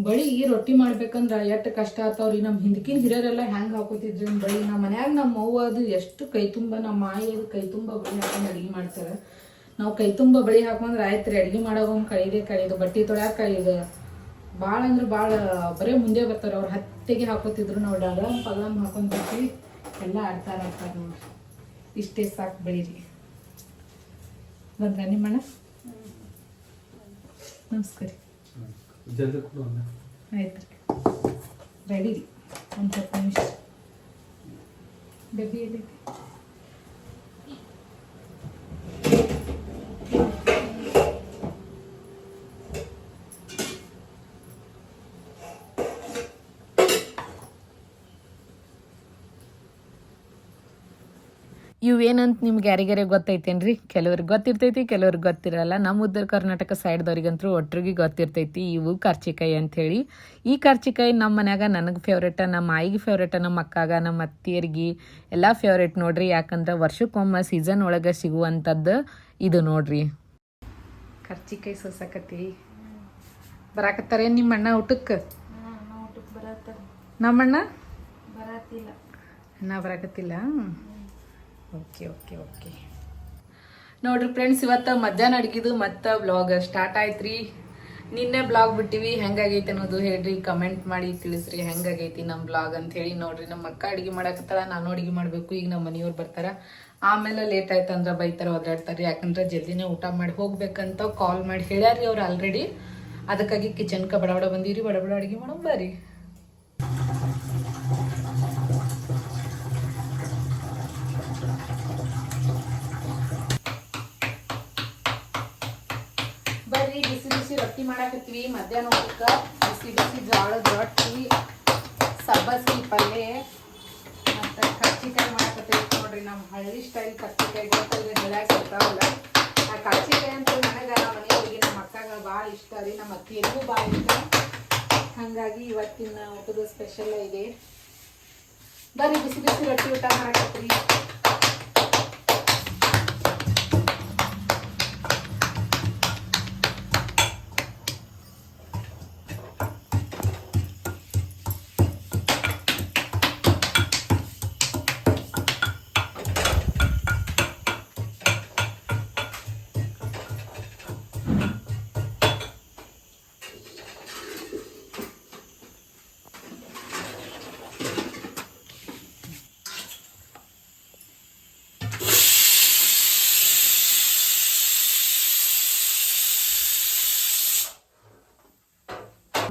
ಬಳಿ ರೊಟ್ಟಿ ಮಾಡ್ಬೇಕಂದ್ರ ಎಷ್ಟು ಕಷ್ಟ ಆತಾವ್ರಿ. ನಮ್ಮ ಹಿಂದಕಿನ ಹಿರಿಯರೆಲ್ಲ ಹೆಂಗೆ ಹಾಕೋತಿದ್ರಿ ಬಳಿ. ನಮ್ಮ ಮನ್ಯಾಗ ನಮ್ಮ ಅವ್ವ ಅದು ಎಷ್ಟು ಕೈ ತುಂಬ, ನಮ್ಮ ಮಾಯಿ ಅದು ಕೈ ತುಂಬ ಬಳಿ ಹಾಕೊಂಡು ಅಡುಗೆ ಮಾಡ್ತಾರೆ. ನಾವು ಕೈ ತುಂಬ ಬಳಿ ಹಾಕೊಂಡ್ರೆ ಆಯ್ತು ರೀ, ಅಡುಗೆ ಮಾಡೋದು ಕೈದು ಬಟ್ಟೆ ತೊಳ್ಯಾಕ ಕೈದು ಭಾಳ ಅಂದ್ರೆ ಭಾಳ ಬರೀ ಮುಂದೆ ಬರ್ತಾರೆ ಅವ್ರು. ಹತ್ತೆಗೆ ಹಾಕೋತಿದ್ರು, ನಾವು ಡಗಲಂ ಪಗಲಂ ಹಾಕೊಂಡ್ಬಿಟ್ಟು ಎಲ್ಲ ಆಡ್ತಾರೆ ನೋಡ್ರಿ. ಇಷ್ಟೇ ಸಾಕು ಬೆಳೀರಿ. ಬಂದ್ರ ನಿಮ್ಮಣ್ಣ? ನಮಸ್ಕಾರ. ಆಯ್ತು ರೀ, ರೆಡಿ ರೀ. ಒಂದು ಸ್ವಲ್ಪ ನಿಮಿಷ ಡಬ್ಬಿ ಇದೆ. ಇವೇನಂತ ನಿಮ್ಗೆ ಯಾರಿಗಾರೆ ಗೊತ್ತೈತೇನ್ರಿ? ಕೆಲವ್ರಿಗೆ ಗೊತ್ತಿರ್ತೈತಿ, ಕೆಲವ್ರಿಗೆ ಗೊತ್ತಿರಲ್ಲ. ನಮ್ಮ ಉತ್ತರ ಕರ್ನಾಟಕ ಸೈಡ್ದವ್ರಿಗಂತೂ ಒಟ್ಟರಿಗೆ ಗೊತ್ತಿರ್ತೈತಿ ಇವು ಕರ್ಚಿಕಾಯಿ ಅಂಥೇಳಿ. ಈ ಕರ್ಚಿಕಾಯಿ ನಮ್ಮ ಮನ್ಯಾಗ ನನಗೆ ಫೇವ್ರೇಟ, ನಮ್ಮ ಆಯಿಗೆ ಫೇವ್ರೇಟ, ನಮ್ಮ ಅಕ್ಕಾಗ, ನಮ್ಮ ಅತ್ತಿಯರಿಗೆ ಎಲ್ಲ ಫೇವ್ರೇಟ್ ನೋಡ್ರಿ. ಯಾಕಂದ್ರೆ ವರ್ಷಕ್ಕೊಮ್ಮೆ ಸೀಸನ್ ಒಳಗೆ ಸಿಗುವಂಥದ್ದು ಇದು ನೋಡ್ರಿ. ಕರ್ಚಿಕಾಯಿ ಸೋಸಕತ್ತಿ ಬರಾಕತ್ತಾರೆ ನಿಮ್ಮಣ್ಣ ಊಟಕ್ಕೆ? ನಮ್ಮಣ್ಣ ಬರಾತಿಲ್ಲ, ಅಣ್ಣ ಬರಾಕತ್ತಿಲ್ಲ. ಓಕೆ ಓಕೆ ಓಕೆ ನೋಡ್ರಿ ಫ್ರೆಂಡ್ಸ್, ಇವತ್ತು ಮಧ್ಯಾಹ್ನ ಅಡ್ಗಿದು ಮತ್ತೆ ಬ್ಲಾಗ್ ಸ್ಟಾರ್ಟ್ ಆಯ್ತು ರೀ. ನಿನ್ನೆ ಬ್ಲಾಗ್ ಬಿಟ್ಟಿವಿ, ಹೆಂಗಾಗೈತೆ ಅನ್ನೋದು ಹೇಳ್ರಿ, ಕಮೆಂಟ್ ಮಾಡಿ ತಿಳಿಸ್ರಿ ಹೆಂಗಾಗೈತಿ ನಮ್ಮ ಬ್ಲಾಗ್ ಅಂತ ಹೇಳಿ. ನೋಡ್ರಿ ನಮ್ಮ ಅಕ್ಕ ಅಡುಗೆ ಮಾಡಕತ್ತಾಳ, ನಾನು ಅಡುಗೆ ಮಾಡಬೇಕು. ಈಗ ನಮ್ಮ ಮನೆಯವ್ರು ಬರ್ತಾರೆ, ಆಮೇಲೆ ಲೇಟ್ ಆಯ್ತು ಅಂದ್ರೆ ಬೈತಾರೆ, ಒದಾಡ್ತಾರೆ. ಯಾಕಂದ್ರೆ ಜಲ್ದಿನೇ ಊಟ ಮಾಡಿ ಹೋಗ್ಬೇಕಂತ ಕಾಲ್ ಮಾಡಿ ಹೇಳ್ಯಾರಿ ಅವ್ರು ಆಲ್ರೆಡಿ. ಅದಕ್ಕಾಗಿ ಕಿಚನ್ಗೆ ಬಡ ಬಂದೀವಿ, ಬಡ ಅಡುಗೆ ಮಾಡೋ ಬರ್ರಿ. ಬರ್ರಿ, ಬಿಸಿ ಬಿಸಿ ರೊಟ್ಟಿ ಮಾಡಾಕತ್ತೀವಿ ಮಧ್ಯಾಹ್ನ ಊಟಕ್ಕೆ. ಬಿಸಿ ಬಿಸಿ ಜೋಳದ ರೊಟ್ಟಿ, ಸಬ್ಬಸ್ಗಿ ಪಲ್ಯ ಮತ್ತು ಕರ್ಚಿಕಾಯಿ ಮಾಡಾಕತ್ತೀವಿ ನೋಡ್ರಿ. ನಮ್ಮ ಹಳ್ಳಿ ಸ್ಟೈಲ್ ಕರ್ಚಿಕಾಯಿ ಗೊತ್ತಲ್ರಿ, ಹಳ್ಯಾಗ ಇರ್ತಾವಲ್ಲ ಆ ಕರ್ಚಿಕಾಯಿ ಅಂತ ನನಗೆ, ನಮ್ಮ ಮನೆಯವ್ರಿಗೆ ನಮ್ಮ ಅಕ್ಕಾಗ ಭಾಳ ಇಷ್ಟ ರೀ, ನಮ್ಮ ಅತ್ತಿಯರಿಗೂ ಭಾಳ ಇಷ್ಟ. ಹಾಗಾಗಿ ಇವತ್ತಿನ ಊಟದ ಸ್ಪೆಷಲ್ ಇದೆ. ಬರ್ರಿ ಬಿಸಿ ಬಿಸಿ ರೊಟ್ಟಿ ಊಟ ಮಾಡಾಕತ್ತೀವಿ.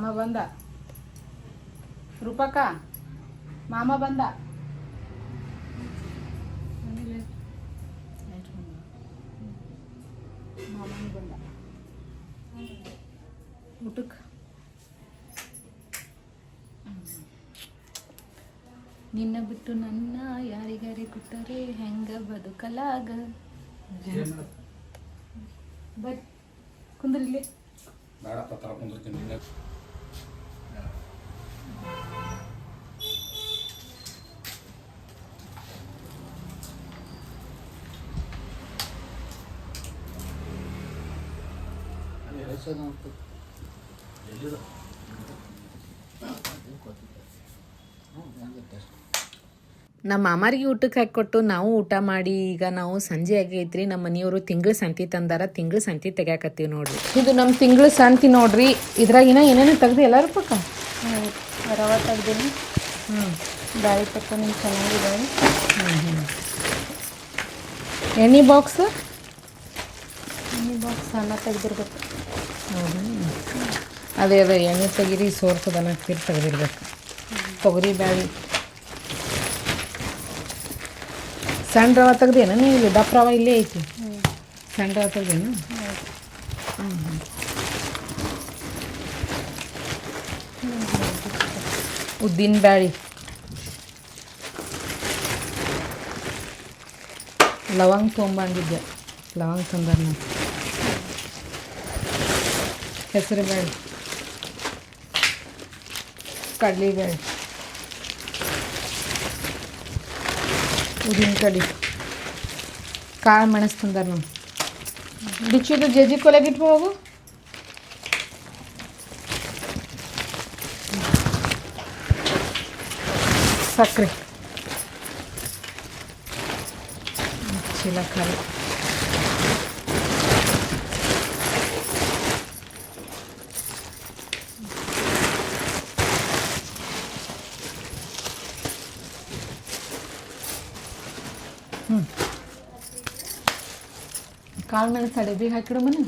ಮಾಮ ಬಂದ, ರೂಪಕ್ಕ ಮಾಮ ಬಂದ. ಮಾಮನ ಬಂದ ಊಟಕ್ಕೆ. ನಿನ್ನ ಬಿಟ್ಟು ನನ್ನ ಯಾರಿಗಾರಿ ಕೊಟ್ಟರೆ ಹೆಂಗ ಬದುಕಲಾಗ. ಬರ್ರಿ ಕುಂದ್ರಿಲ್ಲಿ. ನಮ್ಮ ಮಾಮಾರಿಗೆ ಊಟಕ್ಕೆ ಹಾಕಿಕೊಟ್ಟು ನಾವು ಊಟ ಮಾಡಿ ಈಗ ನಾವು ಸಂಜೆ ಆಗೈತ್ರಿ. ನಮ್ಮ ಮನೆಯವರು ತಿಂಗಳ ಸಂತಿ ತಂದಾರ, ತಿಂಗಳ ಸಂತಿ ತೆಗ್ಯಾಕತ್ತೀವಿ ನೋಡ್ರಿ. ಇದು ನಮ್ಮ ತಿಂಗಳ ಸಂತಿ ನೋಡ್ರಿ. ಇದ್ರಾಗಿನ ಏನೇನು ತೆಗ್ದು ಎಲ್ಲರೂ ಪಕ್ಕ ರವೆ ತೆಗ್ದೀನಿ. ಗಾಳಿ ಪಕ್ಕ ನಿಮ್ಗೆ ಚೆನ್ನಾಗಿದ್ದಾವೆ. ಎಣ್ಣೆ ಬಾಕ್ಸ್ ಸಣ್ಣ ತೆಗ್ದಿರ್ಬೇಕು. ಅದೇ ಎಣ್ಣೆ ತೆಗೀರಿ, ಸೋರ್ಸೋದನ್ನ ತೆಗ್ದಿರ್ಬೇಕು. ತೊಗರಿ ಬ್ಯಾಳಿ ಸಣ್ಣ ರವೆ ತೆಗ್ದೇನ ನೀವು? ಇಲ್ಲಿ ದಪ್ಪ ರವೆ ಇಲ್ಲೇ ಐತಿ. ಸಣ್ಣ ರವೆ ತೆಗ್ದೇನು? ಉದ್ದಿನ ಬ್ಯಾಳಿ, ಲವಂಗ ತೊಗೊಂಬಂದಿದ್ದೆ, ಲವಂಗ ತಂದಾರ. ಹೆಸರು ಬೇಳೆ, ಕಡಲೆಬೇಳೆ, ಉದ್ದಿನ ಕಡ್ಡಿ, ಕಾಳು ಮೆಣಸು ತಂದಾರ. ನಾವು ಬಿಚ್ಚಿದ್ದು ಜಜ್ಜಿ ಕೊಲೆಗೆ ಇಟ್ಕೊ ಹೋಗು. ಸಕ್ಕರೆ ಚೀಲ ಖಾಲಿ. ಕಾಳು ಮೆಣಸು ಅಡಬಿಗೆ ಹಾಕಿಡು ಮನೆ.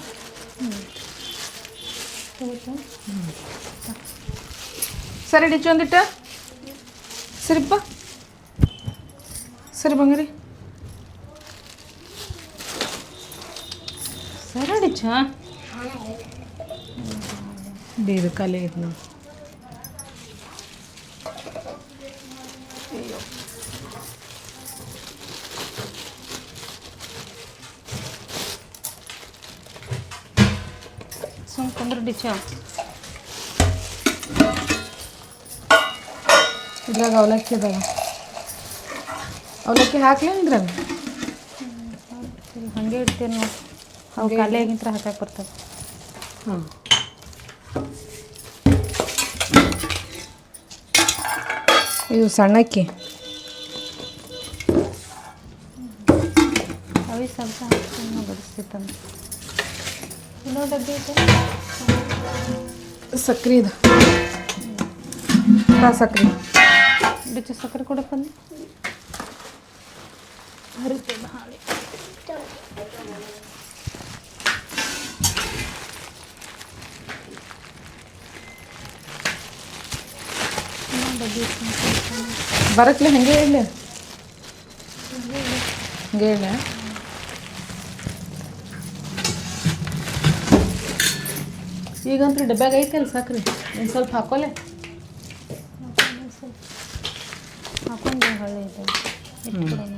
ಸರಿ ಡಿಚ್ಚು ಒಂದಿಟ್ಟ ಸರಿಪ್ಪ ಸರಿ ಬಂಗಾರಿ ಸರಿ ಡಿಚ್ಚ ಇದು ಖಾಲಿ ಐತೆ ನಾವು. ಸುಮ್ಕೊಂಡ್ರೆ ಡಿಚ್ಚ ಇದ್ರಾಗ ಅವಲಕ್ಕಿ ಅದಾವ. ಅವಲಕ್ಕಿ ಹಾಕ್ಲಿ ಇದ್ರಾಗ ಹಾಗೆ ಇಡ್ತೀವಿ ನಾವು. ಅವು ಖಾಲಿ ಆಗಿಂತ್ರ ಹಾಕಕ್ಕೆ ಬರ್ತದೆ. ಹಾಂ ಇದು ಸಣ್ಣಕ್ಕಿ ಅವಿ ಸ್ವಲ್ಪ ಹಾಕಿ ಬಡಿಸ್ತಿತ್ತಂತ. ಇನ್ನೊಂದು ಡಬ್ಬಿ ಐತೆ ಸಕ್ರೆ ಇದು ಸಕ್ರೆ ಡಿಚ್ಚ ಸಕ್ಕರೆ ಕೊಡಕ್ಕೆ ಬಂದು ಹರಿತೇವೆ ಹಾಳಿ. ಬರಕ್ಲೆ ಹಂಗೆ ಹೇಳಿ ಹಂಗೆ ಹೇಳ. ಈಗಂತೂ ಡಬ್ಯಾಗ ಐತಲ್ಲ ಸಕ್ರೆ ಒಂದು ಸ್ವಲ್ಪ ಹಾಕೋಲೆ. ಹಾಕೊಂಡು ಹಳ್ಳಿ ಇದೆ ಇಟ್ಬಿಡೋಣ.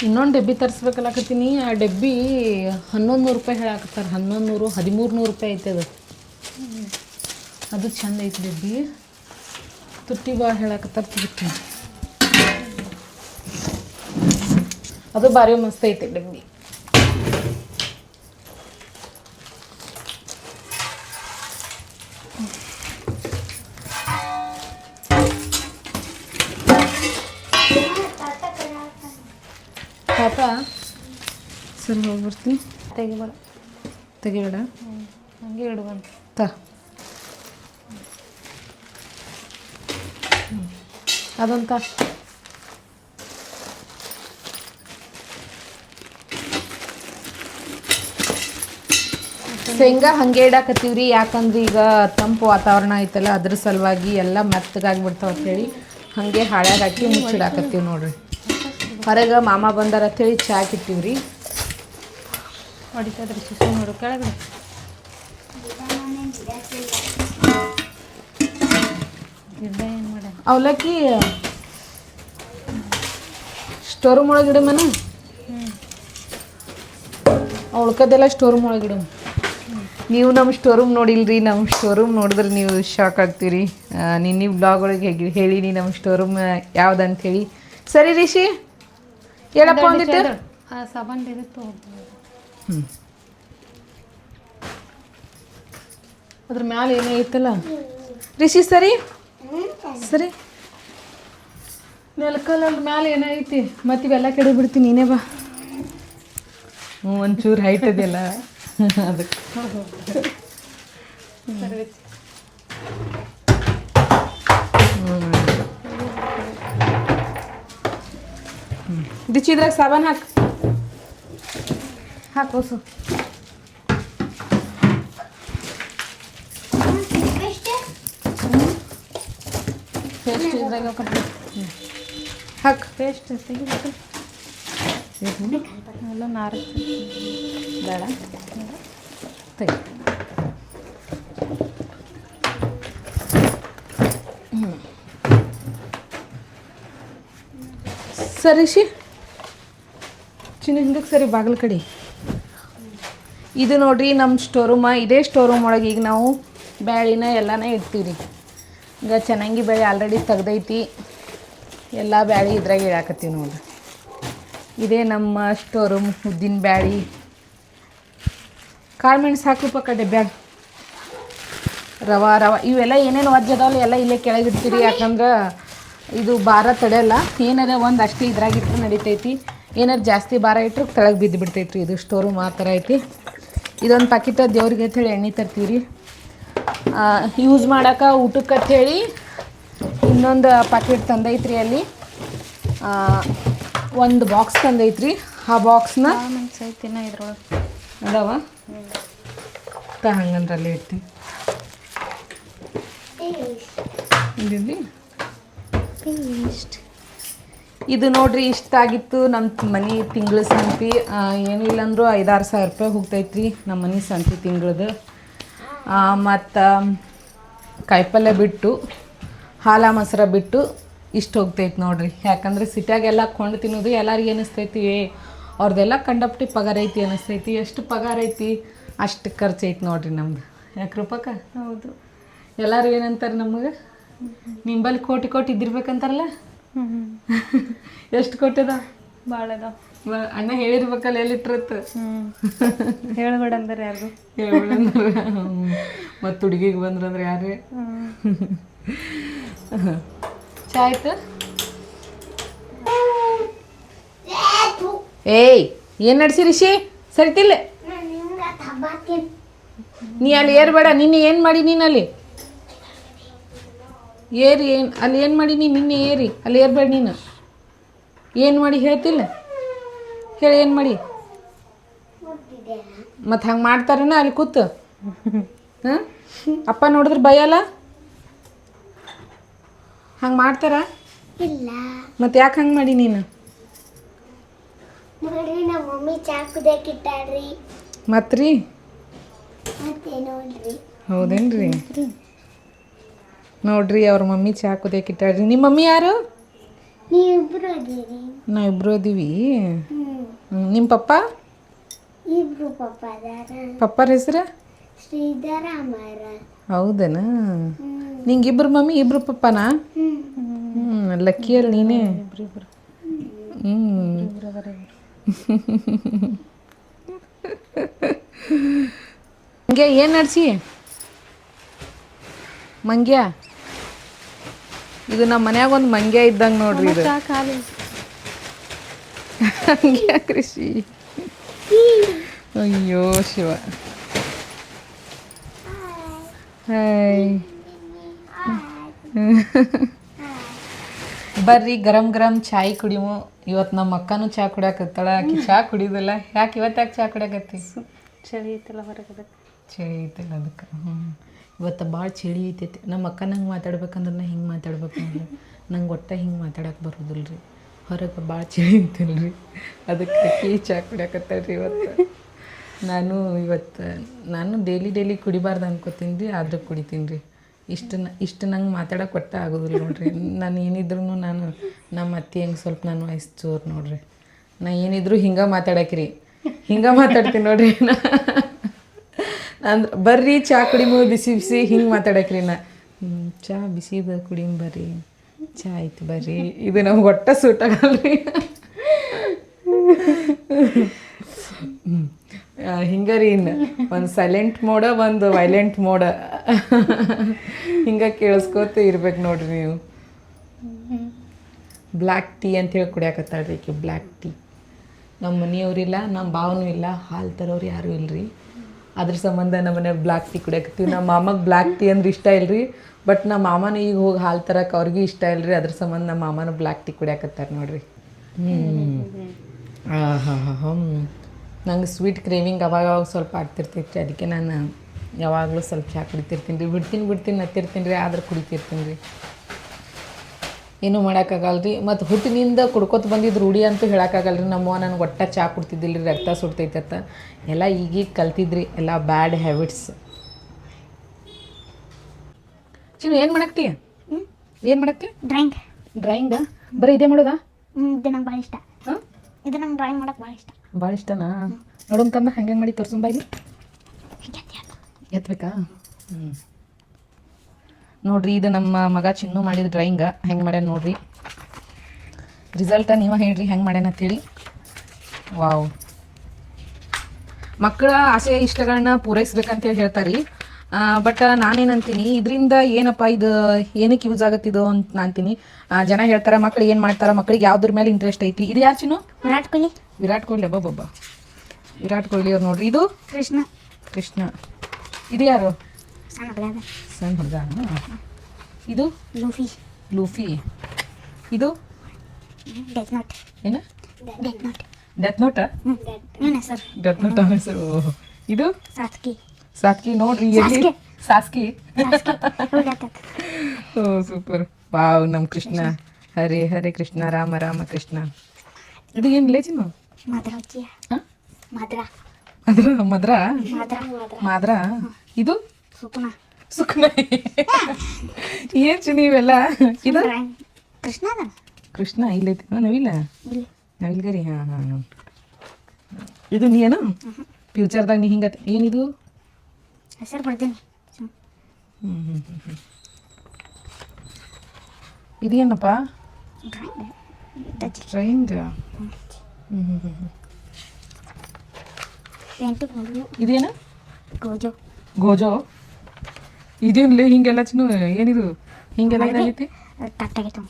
ಇನ್ನೊಂದು ಡಬ್ಬಿ ತರಿಸ್ಬೇಕಲ್ಲಕತ್ತೀನಿ. ಆ ಡಬ್ಬಿ 1100 ರೂಪಾಯಿ ಹೇಳಾಕತ್ತಾರೆ. 1100 1300 ರೂಪಾಯಿ ಐತೆ ಅದು. ಅದು ಚಂದ ಐತಿ ಡಬ್ಬಿ. ತುಟ್ಟಿ ಭಾಳ ಹೇಳಾಕತ್ತಾರೆ ತುಟ್ಟಿ. ಅದು ಭಾರಿ ಮಸ್ತ್ ಐತೆ ಡಬ್ಬಿ. ಪಾಪ ಸರಿ ಹೋಗಿ ಬರ್ತೀನಿ. ತೆಗಿಬೇಡ ತೆಗಿಬೇಡ ಹಂಗೆ ಇಡುವಂತ ಅದಂತ ಶೇಂಗಾ ಹಂಗೆ ಇಡಾಕತ್ತೀವ್ರಿ. ಯಾಕಂದ್ರೆ ಈಗ ತಂಪು ವಾತಾವರಣ ಐತಲ್ಲ, ಅದ್ರ ಸಲುವಾಗಿ ಎಲ್ಲ ಮೆತ್ತಗಾಗ್ಬಿಡ್ತಾವ ಅಂತೇಳಿ ಹಾಗೆ ಹಾಳ್ಯಾಗ ಹಾಕಿ ಮುಚ್ಚಿಡಾಕತ್ತೀವಿ ನೋಡ್ರಿ. ಹೊರಗೆ ಮಾಮ ಬಂದಾರ ಅಂತೇಳಿ ಚಾಕ್ ಇಟ್ಟಿವ್ರಿ. ಹೊಡಿತಾದ್ರಿ ಶಿಶು ನೋಡು ಕೆಳಗಡೆ. ಗಿಡ್ಡ ಏನು ಮಾಡ ಅವಲಕ್ಕಿ ಸ್ಟೋರ್ ರೂಮ್ ಒಳಗೆ ಇಡಮನ. ಉಳ್ಕದೆಲ್ಲ ಸ್ಟೋರ್ ರೂಮ್ ಒಳಗೆ ಇಡಮ್. ನೀವು ನಮ್ಮ ಸ್ಟೋರ್ ರೂಮ್ ನೋಡಿಲ್ರಿ. ನಮ್ಮ ಸ್ಟೋರ್ ರೂಮ್ ನೋಡಿದ್ರೆ ನೀವು ಶಾಕ್ ಆಗ್ತೀರಿ. ನಿನ್ನೆ ಬ್ಲಾಗ್ ಒಳಗೆ ಹೇಳಿನಿ ನಮ್ಮ ಸ್ಟೋರ್ ರೂಮ್ ಯಾವ್ದಂತೇಳಿ. ಸರಿ ರಿಷಿ ಹೇಳಪ್ಪ ಒಂದಿಟ್ಟು. ಸಾಬಾನ್ ಇರುತ್ತೆ. ಅದ್ರ ಮ್ಯಾಲೆ ಏನೋ ಐತಲ್ಲ ರಿಷಿ. ಸರಿ ಸರಿ ನೆಲಕಲ್ಲಲ್ಲಿ ಮ್ಯಾಲೆ ಏನೋ ಐತಿ. ಮತ್ತೆ ಇವೆಲ್ಲ ಕೆಡವಿ ಬಿಡ್ತೀನಿ. ನೀನೇ ಬಾ. ಹ್ಞೂ ಒಂಚೂರು ಹೈಟ್ ಇದೆಯಲ್ಲ ಅದಕ್ಕೆ. ರಿಚಿ ಇದ್ರಾಗ ಸಾಬಾನು ಹಾಕು ಹೊಸು. ಪೇಸ್ಟ್ ಇದ್ರಾಗ ಹಾಕು. ಪೇಸ್ಟ್ ತೆಗಿಬೇಕು ಎಲ್ಲ ನಾರು ಬೇಡ ತೆಗಿ. ಸರಿ ಶಿ ಚಿನ್ನ ಹಿಂದಕ್ಕೆ ಸರಿ ಬಾಗಿಲು ಕಡೆ. ಇದು ನೋಡ್ರಿ ನಮ್ಮ ಸ್ಟೋರೂಮ. ಇದೇ ಸ್ಟೋರೂಮ್ ಒಳಗೆ ಈಗ ನಾವು ಬ್ಯಾಳಿನ ಎಲ್ಲನ ಇಡ್ತೀವಿ ರೀ. ಈಗ ಚೆನ್ನಾಗಿ ಬೇಳೆ ಆಲ್ರೆಡಿ ತೆಗ್ದೈತಿ, ಎಲ್ಲ ಬ್ಯಾಳಿ ಇದ್ರಾಗ ಇಡಾಕತ್ತೀವಿ ನೋಡ್ರಿ. ಇದೇ ನಮ್ಮ ಸ್ಟೋರೂಮ್. ಉದ್ದಿನ ಬ್ಯಾಳಿ, ಕಾಳು ಮೆಣಸು ಹಾಕುಪ್ಪ ಕಡೆ ಬ್ಯಾಡ, ರವೆ ಇವೆಲ್ಲ ಏನೇನು ವಜ್ಜ ಅದಾವಲ್ಲ ಎಲ್ಲ ಇಲ್ಲೇ ಕೆಳಗಿಡ್ತೀರಿ. ಯಾಕಂದ್ರೆ ಇದು ಭಾರ ತಡೆಯಲ್ಲ. ಏನಾರ ಒಂದು ಅಷ್ಟೇ ಇದ್ರಾಗಿಟ್ಟರೆ ನಡಿತೈತಿ. ಏನಾರು ಜಾಸ್ತಿ ಭಾರ ಇಟ್ಟರು ಕೆಳಗೆ ಬಿದ್ದು ಬಿಡ್ತೈತಿ ರೀ. ಇದು ಸ್ಟೋರೂಮ್ ಆ ಥರ ಐತಿ. ಇದೊಂದು ಪ್ಯಾಕೆಟ್ ದೇವ್ರಿಗೆ ಅಂತೇಳಿ ಎಣ್ಣೆ ತರ್ತೀವಿ ರೀ. ಯೂಸ್ ಮಾಡೋಕೆ ಊಟಕ್ಕೆ ಅಂಥೇಳಿ ಇನ್ನೊಂದು ಪ್ಯಾಕೆಟ್ ತಂದೈತ್ರಿ. ಅಲ್ಲಿ ಒಂದು ಬಾಕ್ಸ್ ತಂದೈತ್ರಿ. ಆ ಬಾಕ್ಸ್ನ ಐತಿನ ಇದ್ರೊಳಗೆ ಅದಾವ ಹಂಗಂದ್ರೆ ಅಲ್ಲೇ ಇರ್ತೀನಿ. ಇದು ನೋಡ್ರಿ ಇಷ್ಟ ಆಗಿತ್ತು ನಮ್ಮ ಮನೆ ತಿಂಗಳ ಸಂತಿ. ಏನಿಲ್ಲ ಅಂದರೂ 5-6 ಸಾವಿರ ರೂಪಾಯಿ ಹೋಗ್ತೈತ್ರಿ ನಮ್ಮ ಮನೆ ಸಂತಿ ತಿಂಗಳದು. ಮತ್ತು ಕಾಯಿಪಲ್ಯ ಬಿಟ್ಟು ಹಾಲ ಮೊಸರ ಬಿಟ್ಟು ಇಷ್ಟು ಹೋಗ್ತೈತಿ ನೋಡ್ರಿ. ಯಾಕಂದ್ರೆ ಸಿಟಿಯಾಗೆಲ್ಲ ಕೊಂಡು ತಿನ್ನೋದು ಎಲ್ಲರಿಗೆ ಅನ್ನಿಸ್ತೈತಿ, ಅವ್ರದ್ದೆಲ್ಲ ಕಂಡಪಟ್ಟಿ ಪಗಾರ ಐತಿ ಅನ್ನಿಸ್ತೈತಿ. ಎಷ್ಟು ಪಗಾರ ಐತಿ ಅಷ್ಟು ಖರ್ಚು ಐತಿ ನೋಡ್ರಿ ನಮ್ದು. ಯಾಕೆ ರೂಪಕ್ಕ? ಹೌದು. ಎಲ್ಲರೂ ಏನಂತಾರೆ ನಮಗೆ, ನಿಂಬಲ್ಲಿ ಕೋಟಿ ಇದ್ದಿರ್ಬೇಕಂತಾರಲ್ಲ. ಎಷ್ಟು ಕೊಟ್ಟಿದ? ಭಾಳ ಅದಾವ. ಅಣ್ಣ ಹೇಳಿರ್ಬೇಕಲ್ಲ ಎಲ್ಲಿಟ್ರತ್ತು. ಹೇಳ್ಬೇಡ ಅಂದ್ರೆ ಯಾರು ಹೇಳ್ಬೇಡಂದ್ರೆ ಮತ್ತು ಹುಡುಗಿಗೆ ಬಂದ್ರಂದ್ರೆ ಯಾರೇ. ಚಾ ಆಯ್ತು? ಏಯ್ ಏನು ನಡ್ಸಿ ರಿಷಿ ಸರಿತಿಲ್ಲ. ನೀ ಅಲ್ಲಿ ಏರ್ಬೇಡ. ನಿನ್ನೆ ಏನು ಮಾಡಿ ನೀನು ಅಲ್ಲಿ ಏರಿ? ಏನು ಅಲ್ಲಿ ಏನು ಮಾಡಿ ನೀನು ನಿನ್ನೆ ಏರಿ ಅಲ್ಲಿ ಏರ್ಬೇಡ. ನೀನು ಏನು ಮಾಡಿ ಹೇಳ್ತಿಲ್ಲ? ಹೇಳಿ ಏನು ಮಾಡಿ? ಮತ್ತು ಹಂಗೆ ಮಾಡ್ತಾರನ ಅಲ್ಲಿ ಕೂತು? ಹಾಂ ಅಪ್ಪ ನೋಡಿದ್ರೆ ಭಯಲ್ಲ? ಹಂಗೆ ಮಾಡ್ತಾರ? ಇಲ್ಲ. ಮತ್ತು ಯಾಕೆ ಹಂಗೆ ಮಾಡಿ ನೀನು? ನೋಡ್ರಿ ನಮ್ಮ ಮಮ್ಮಿ ಚಾ ಕುದಿಯಾಕಿಟ್ಟಾಳ್ರಿ. ಮತ್ತು ರೀ ಮತ್ತೆ ನೋಡ್ರಿ. ಹೌದೇನ್ರಿ? ನೋಡ್ರಿ ಅವ್ರ ಮಮ್ಮಿ ಚಾ ಕುದಿಯಾಕಿಟ್ಟಾಳ್ರಿ. ನಿಮ್ಮ ಮಮ್ಮಿ ಯಾರು? ನೀವಿಬ್ರು ಅದೀರಿ. ನಾವಿಬ್ರು ಅದೀವಿ. ನಿಮ್ಮ ಪಪ್ಪ? ಇಬ್ರು ಪಪ್ಪ ಅದಾರ. ಪಪ್ಪರ ಹೆಸರು? ಶ್ರೀಧರ ಅಮರ. ಹೌದನ? ನಿಂಗೆ ಇಬ್ರು ಮಮ್ಮಿ ಇಬ್ರು ಪಪ್ಪನಾ? ಲಕ್ಕಿಯಲ್ಲಿ ನೀನೇ. ಹಂಗೆ ಏನು ನಡ್ಸಿ ಮಂಗ್ಯ? ಇದು ನಮ್ಮ ಮನ್ಯಾಗ ಒಂದು ಮಂಗ್ಯ ಇದ್ದಂಗೆ ನೋಡ್ರಿ. ಇದು ಹಂಗೆ ಕೃಷಿ. ಅಯ್ಯೋ ಶಿವ. ಹಾಯ್ ಬರ್ರಿ ಗರಂ ಚಾಯ್ ಕುಡಿಮು. ಇವತ್ತು ನಮ್ಮ ಅಕ್ಕನೂ ಚಾ ಕುಡಿಯಾಕತ್ತಾಳ. ಆಕಿ ಚಾ ಕುಡಿಯೋದಿಲ್ಲ. ಯಾಕೆ ಯಾಕೆ ಚಾ ಕುಡಿಯಾಕತ್ತಿ? ಚಳಿ ಐತಲ್ಲ ಹೊರಗೆ. ಚಳಿ ಐತಲ್ಲ ಅದಕ್ಕೆ. ಇವತ್ತು ಭಾಳ ಚಳಿ ಐತೈತಿ. ನಮ್ಮ ಅಕ್ಕ ನಂಗೆ ಮಾತಾಡ್ಬೇಕಂದ್ರೆ ನಾ ಹಿಂಗೆ ಮಾತಾಡ್ಬೇಕು ನೋಡ್ರಿ. ನಂಗೆ ಒಟ್ಟು ಹಿಂಗೆ ಮಾತಾಡಕ್ಕೆ ಬರೋದಿಲ್ಲ ರೀ. ಹೊರಗೆ ಭಾಳ ಚಳಿ ಐತಿಲ್ರಿ, ಅದಕ್ಕೆ ಅಕ್ಕಿ ಚಾ ಕುಡಿಯಾಕತ್ತಾಳ್ರಿ ಇವತ್ತು. ನಾನು ಡೈಲಿ ಕುಡಿಬಾರ್ದು ಅನ್ಕೋತೀನಿ ರೀ, ಆದರೂ ಕುಡಿತೀನಿ ರೀ. ಇಷ್ಟು ನಂಗೆ ಮಾತಾಡೋಕೆ ಒಟ್ಟು ಆಗೋದಿಲ್ಲ ನೋಡ್ರಿ. ನಾನು ಏನಿದ್ರು ನಮ್ಮ ಅತ್ತೆ ಹೆಂಗೆ ಸ್ವಲ್ಪ ನಾನು ವಯಸ್ಸು ಜೋರು ನೋಡ್ರಿ. ನಾ ಏನಿದ್ರು ಹಿಂಗೆ ಮಾತಾಡಕ್ರಿ, ಹಿಂಗೆ ಮಾತಾಡ್ತೀನಿ ನೋಡ್ರಿ. ಅಂದ್ರೆ ಬರ್ರಿ ಚಾ ಕುಡಿಮು ಬಿಸಿ ಹಿಂಗೆ ಮಾತಾಡಕ್ರಿ. ಚಾ ಬಿಸಿದು ಕುಡಿಮ್ ಬರ್ರಿ, ಚಾ ಐತಿ ಬರ್ರಿ. ಇದು ನಮ್ಗೆ ಒಟ್ಟು ಸೂಟ್ ಆಗಲ್ರಿ. ಹಿಂಗೆ ರೀ. ಇನ್ನು ಒಂದು ಸೈಲೆಂಟ್ ಮೋಡ, ಒಂದು ವೈಲೆಂಟ್ ಮೋಡ, ಹಿಂಗೆ ಕೇಳಿಸ್ಕೋತ ಇರ್ಬೇಕು ನೋಡ್ರಿ ನೀವು. ಬ್ಲ್ಯಾಕ್ ಟೀ ಅಂತೇಳಿ ಕುಡಿಯಾಕತ್ತಾಳ್ರಿ ಈಕೆ. Black tea. ನಮ್ಮ ಮನೆಯವ್ರಿಲ್ಲ, ನಮ್ಮ ಭಾವನೂ ಇಲ್ಲ, ಹಾಲು ತರೋರು ಯಾರೂ ಇಲ್ಲರಿ. ಅದ್ರ ಸಂಬಂಧ ನಮ್ಮ ಮನೆಯಾಗ ಬ್ಲ್ಯಾಕ್ ಟೀ ಕುಡಿಯಾಕತ್ತೀವಿ. ನಮ್ಮ ಮಾಮಗೆ ಬ್ಲ್ಯಾಕ್ ಟೀ ಅಂದ್ರೆ ಇಷ್ಟ ಇಲ್ಲರಿ. ಬಟ್ ನಮ್ಮ ಮಾಮನ ಈಗ ಹೋಗಿ ಹಾಲು ತರಕ್ಕೆ ಅವ್ರಿಗೂ ಇಷ್ಟ ಇಲ್ಲರಿ. ಅದ್ರ ಸಂಬಂಧ ನಮ್ಮ ಮಾಮನ ಬ್ಲ್ಯಾಕ್ ಟೀ ಕುಡಿಯಾಕತ್ತಾರೆ ನೋಡ್ರಿ. ನಂಗೆ ಸ್ವೀಟ್ ಕ್ರೇವಿಂಗ್ ಅವಾಗ ಸ್ವಲ್ಪ ಆಗ್ತಿರ್ತೈತಿ. ಅದಕ್ಕೆ ನಾನು ಯಾವಾಗಲೂ ಸ್ವಲ್ಪ ಚಹಾ ಕುಡಿತಿರ್ತೀನಿ ರೀ. ಬಿಡ್ತೀನಿ ನತ್ತಿರ್ತೀನಿ ರೀ, ಆದ್ರೆ ಕುಡಿತಿರ್ತೀನಿ ರೀ. ಏನೂ ಮಾಡೋಕ್ಕಾಗಲ್ಲ ರೀ. ಮತ್ತು ಹುಟ್ಟಿನಿಂದ ಕುಡ್ಕೊತ ಬಂದಿದ್ದು ರೂಢಿ ಅಂತೂ ಹೇಳೋಕ್ಕಾಗಲ್ಲ ರೀ. ನಮ್ಮವ್ವ ನನಗೆ ಒಟ್ಟು ಚಹಾ ಕುಡ್ತಿದ್ದಿಲ್ಲ ರೀ, ರಕ್ತ ಸುಡ್ತೈತತ್ತ. ಎಲ್ಲ ಈಗೀಗ ಕಲ್ತಿದ್ರಿ, ಎಲ್ಲ ಬ್ಯಾಡ್ ಹ್ಯಾಬಿಟ್ಸ್. ಚಿನ್ನು ಏನು ಮಾಡಕ್ತಿ? ಏನು ಮಾಡಕ್ತಿ? ಡ್ರಾಯಿಂಗ್. ಡ್ರಾಯಿಂಗ? ಬರೀ ಇದೇ ಮಾಡೋದಾ? ಇದು ನಂಗೆ ಭಾಳ ಇಷ್ಟ. ಇದು ನಂಗೆ ಡ್ರಾಯಿಂಗ್ ಮಾಡೋಕೆ ಭಾಳ ಇಷ್ಟ. ಭಾಳ ಇಷ್ಟನಾ? ನೋಡೋಣ ತಮ್ಮ ಹೆಂಗೆ ಮಾಡಿ ತೋರ್ಸಂಬ ಇಲ್ಲಿ ಎತ್ಬೇಕಾ? ನೋಡ್ರಿ ಇದು ನಮ್ಮ ಮಗ ಚಿನ್ನು ಮಾಡಿದ ಡ್ರಾಯಿಂಗ ಹೆಂಗೆ ಮಾಡ್ಯಾನ ನೋಡ್ರಿ. ರಿಸಲ್ಟ ನೀವ ಹೇಳ್ರಿ ಹೆಂಗೆ ಮಾಡ್ಯಾನ ಅಂತೇಳಿ. ವಾವ್, ಮಕ್ಕಳ ಆಸೆ ಇಷ್ಟಗಳನ್ನ ಪೂರೈಸ್ಬೇಕಂತೇಳಿ ಹೇಳ್ತಾರೆ. ಬಟ್ ನಾನೇನಂತೀನಿ, ಇದರಿಂದ ಏನಪ್ಪ ಇದು ಏನಕ್ಕೆ ಯೂಸ್ ಆಗತ್ತಿದು ಅಂತ ನಾನ್ತೀನಿ. ಜನ ಹೇಳ್ತಾರ ಮಕ್ಳು ಏನು ಮಾಡ್ತಾರ, ಮಕ್ಳಿಗೆ ಯಾವ್ದ್ರ ಮೇಲೆ ಇಂಟ್ರೆಸ್ಟ್ ಐತಿ. ಇದು ಯಾರು ಚಿನ್ನು? ವಿರಾಟ್ ಕೊಹ್ಲಿ. ವಿರಾಟ್ ಕೊಹ್ಲಿ ಅಬ್ಬಬ್ಬ, ವಿರಾಟ್ ಕೊಹ್ಲಿ ಅವ್ರು ನೋಡ್ರಿ. ಇದು ಕೃಷ್ಣ. ಕೃಷ್ಣ. ಇದು ಯಾರು? ಸಣ್ಣ ಹುಡುಗ. ಸಣ್ಣ ಹುಡುಗ. ಇದು ಲೂಫಿ. ಲೂಫಿ. ಇದು ಡೆತ್ ನೋಟ್. ಏನು? Death note. ಡೆತ್ ನೋಟ? ಏನು ಹೆಸರು? ಡೆತ್ ನೋಟ್ ಹೆಸರು. ಇದು ಸಾತ್ಕಿ. ಸಾತ್ಕಿ. ನೋಡ್ರಿ ಎಲ್ಲಿ ಸಾಸ್ಕಿ. ಓ ಸೂಪರ್. ವಾವ್, ನಮ್ ಕೃಷ್ಣ. ಹರೇ ಹರೇ ಕೃಷ್ಣ, ರಾಮ ರಾಮ ಕೃಷ್ಣ. ಇದು ಏನ್ ಲೇಚಿನ? ಮಾದ್ರಾ. ಮಾದ್ರಾ. ಮದ್ರ ಮಾದ್ರ. ಇದು ಸುಕುನ. ಸುಖನ. ಏನ್ ಚಿನ್ನ ಇವೆಲ್ಲ? ಇದು ಕೃಷ್ಣ ಅದ. ಕೃಷ್ಣ ಇಲ್ಲೈತಿ. ನವಿಲ್ಲ ಇಲ್ಲಿ. ನವಿಲ್ಗರಿ. ಹಾ ಹಾ. ಇದು ನೀ ಏನು ಫ್ಯೂಚರ್ದಾಗ ನೀ ಹಿಂಗ ಏನಿದು? ಹೆಸರು ಬರ್ತೀನಿ. ಇದೇನಪ್ಪ? ಡ್ರಾಯಿಂಗ್. ಇದೇನು? ಗೋಜೋ. ಗೋಜೋ. ಇದೇನ್ಲೇ ಹಿಂಗೆಲ್ಲ ಚಿನ್ನು? ಏನಿದು ಹಿಂಗೆಲ್ಲ ಇದಾಗೈತಿ? ತಟ್ಟಾಗೈತೆ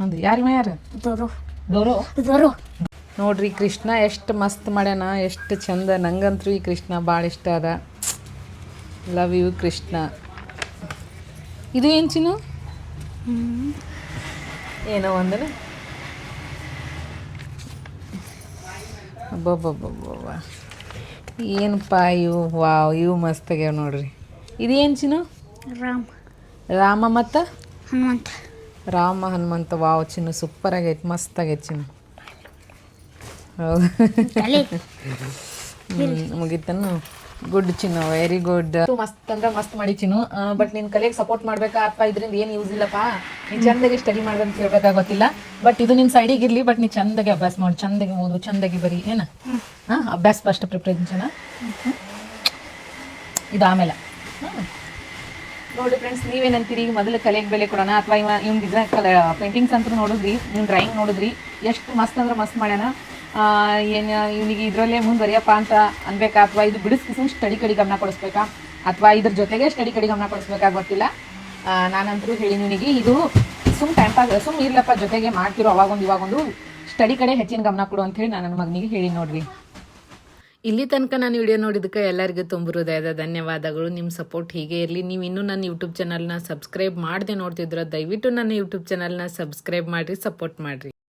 ಒಂದು ಯಾರಿಮ ಯಾರು? ದೋರು. ದೋರೋ. ದೋರು. ನೋಡ್ರಿ ಕೃಷ್ಣ ಎಷ್ಟು ಮಸ್ತ್ ಮಾಡ್ಯಾನ, ಎಷ್ಟು ಚಂದ. ನಂಗಂತೂ ಈ ಕೃಷ್ಣ ಭಾಳ ಇಷ್ಟ ಅದ. Love you Krishna. ಇದು ಏನು ಚಿನ್ನು? ಏನೋ ಒಂದನ. ಅಬ್ಬಬ್ಬಬ್ಬಬ್ಬ, ಏನಪ್ಪ ಇವು. ವಾವ್, ಇವು ಮಸ್ತ್ ಆಗ್ಯಾವ ನೋಡ್ರಿ. ಇದು ಏನು ಚಿನ್ನು? ರಾಮ್. ರಾಮ ಮತ್ತು ಹನುಮಂತ. ರಾಮ ಹನುಮಂತ. ವಾವ್ ಚಿನ್ನು, ಸೂಪರ್ ಆಗೈತೆ, ಮಸ್ತ್ ಆಗೈತೆ ಚಿನ್ನು. ಹೌದು, ಮುಗಿತನು. ಗುಡ್ ಚಿನ್ನು, ವೆರಿ ಗುಡ್. ಮಸ್ತ್ ಅಂದ್ರೆ ಮಸ್ತ್ ಮಾಡಿ ಚಿನ್ನು. ಬಟ್ ನಿನ್ನ ಕಲೆಗೆ ಸಪೋರ್ಟ್ ಮಾಡ್ಬೇಕಾ ಅಥವಾ ಇದರಿಂದ ಏನು ಯೂಸ್ ಇಲ್ಲಪ್ಪ, ನೀನು ಚಂದಾಗಿ ಸ್ಟಡಿ ಮಾಡ್ದಂತ ಹೇಳ್ಬೇಕಾಗೋತ್ತಿಲ್ಲ. ಬಟ್ ಇದು ನಿನ್ನ ಸೈಡಿಗೆ ಇರಲಿ. ಬಟ್ ನೀ ಚಂದಾಗಿ ಅಭ್ಯಾಸ ಮಾಡಿ, ಚಂದಾಗಿ ಓದು, ಚಂದಾಗಿ ಬರೀ. ಏನ ಅಭ್ಯಾಸ ಫಸ್ಟ್ ಪ್ರಿಪ್ರೇಷನ್. ಇದು ಆಮೇಲೆ. ನೋಡಿ ಫ್ರೆಂಡ್ಸ್, ನೀವೇನಂತೀರಿ? ಮೊದಲು ಕಲೆಗೆ ಬೆಲೆ ಕೊಡೋಣ ಅಥವಾ ಇವ್ನ ಡಿಸೈನ್ ಪೇಂಟಿಂಗ್ಸ್ ಅಂತ ನೋಡಿದ್ರಿ, ಇವ್ನ ಡ್ರಾಯಿಂಗ್ ನೋಡಿದ್ರಿ, ಎಷ್ಟು ಮಸ್ತ್ ಅಂದ್ರೆ ಮಸ್ತ್ ಮಾಡ್ಯಾನ. ಏನು ಇವನಿಗೆ ಇದರಲ್ಲೇ ಮುಂದುವರಿಯಪ್ಪ ಅಂತ ಅನ್ಬೇಕಾ ಅಥವಾ ಇದು ಬಿಡಿಸ್ಕಿಸ್ ಸ್ಟಡಿ ಕಡೆ ಗಮನ ಕೊಡಿಸ್ಬೇಕಾ ಅಥವಾ ಇದ್ರ ಜೊತೆಗೆ ಸ್ಟಡಿ ಕಡೆ ಗಮನ ಕೊಡಿಸ್ಬೇಕಾ ಗೊತ್ತಿಲ್ಲ. ನಾನಂತರೂ ಹೇಳಿ ನಿನಗೆ ಇದು ಟೈಮ್ ಪಾಸ್ ಇರ್ಲಪ್ಪ, ಜೊತೆಗೆ ಮಾಡ್ತಿರೋ ಅವಾಗೊಂದು ಇವಾಗೊಂದು ಸ್ಟಡಿ ಕಡೆ ಹೆಚ್ಚಿನ ಗಮನ ಕೊಡು ಅಂತ ಹೇಳಿ ನಾನು ನನ್ನ ಮಗನಿಗೆ ಹೇಳಿ ನೋಡ್ರಿ. ಇಲ್ಲಿ ತನಕ ನಾನು ವಿಡಿಯೋ ನೋಡಿದ್ದಕ್ಕೆ ಎಲ್ಲರಿಗೂ ತುಂಬ ಹೃದಯದ ಧನ್ಯವಾದಗಳು. ನಿಮ್ಮ ಸಪೋರ್ಟ್ ಹೀಗೆ ಇರಲಿ. ನೀವು ಇನ್ನೂ ನನ್ನ ಯೂಟ್ಯೂಬ್ ಚಾನಲ್ನ ಸಬ್ಸ್ಕ್ರೈಬ್ ಮಾಡದೆ ನೋಡ್ತಿದ್ರೆ ದಯವಿಟ್ಟು ನನ್ನ ಯೂಟ್ಯೂಬ್ ಚಾನಲ್ನ ಸಬ್ಸ್ಕ್ರೈಬ್ ಮಾಡಿರಿ, ಸಪೋರ್ಟ್ ಮಾಡಿರಿ.